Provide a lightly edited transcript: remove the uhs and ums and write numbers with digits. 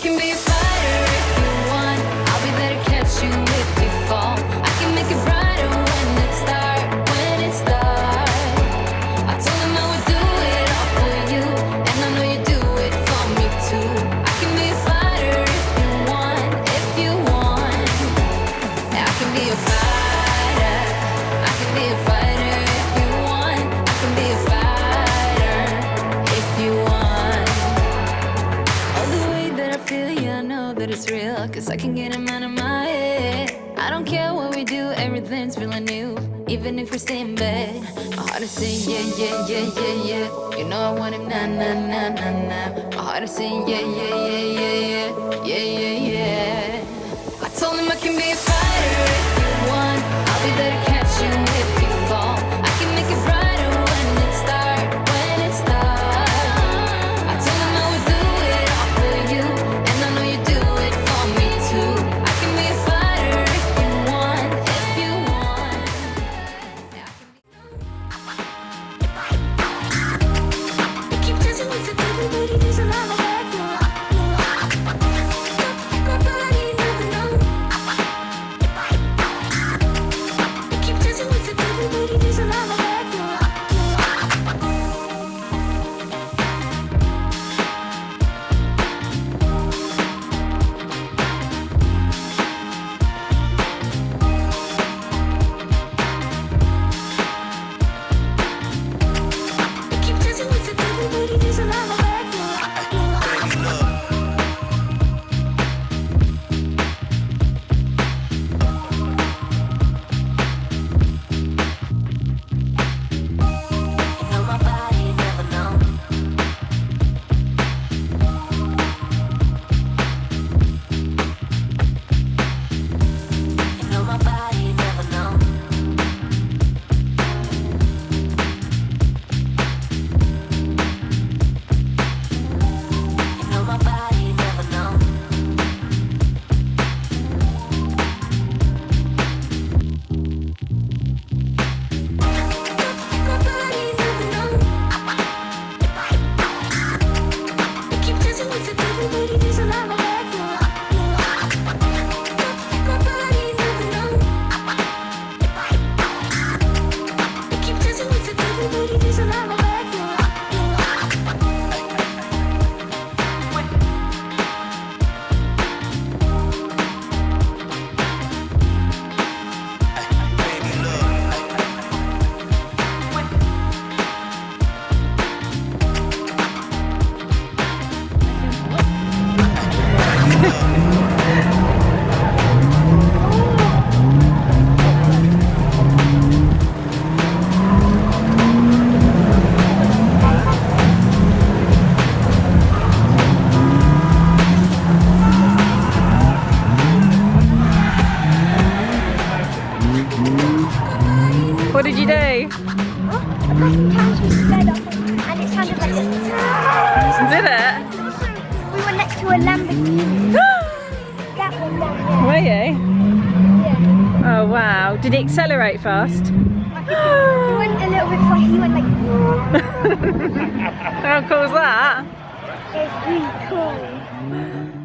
can be a fighter if you want. I'll be there to catch you if you fall. I can make it brighter when it starts. When it starts, I told him I would do it all for you, and I know you do it for me too. I can be a fighter if you want. If you want, I can be a fighter. I can be a fighter if you want. I can be a fighter if you want. Oh, the way that I feel, yeah, I know that it's real, 'cause I can get him out of my head. I don't care what we do, everything's feeling new. Even if we stay in bed, my heart is saying yeah, yeah, yeah, yeah, yeah. You know I want him, nah, nah, nah, nah, nah. My heart is saying yeah, yeah, yeah, yeah, yeah, yeah, yeah, yeah. I told him I can be a fighter if you want. I'll be there to catch you if you fall. I can make it brighter when it starts. When it starts, I told him I would do it all for you, and I know you do it for me too. I can be a fighter if you want. If you want, yeah, I can be. Keep dancing with the devil, but he doesn't have a back. My body never know. Keep dancing with the devil, but he doesn't have a back. Keep dancing with the devil, but he doesn't have a back. You know my body never know. You know my body never know. You know my body never know. My body never know. Keep dancing with the devil, but he doesn't have a back. My body never know. Keep dancing with the devil, but he doesn't have a back. What did you do? A couple times we sped up and it sounded like Did it? Also, we were next to a Lamborghini. That one down Were you? there. Yeah. Oh wow. Did he accelerate fast? He went a little bit far. He went like, How cool is that? it's really cool.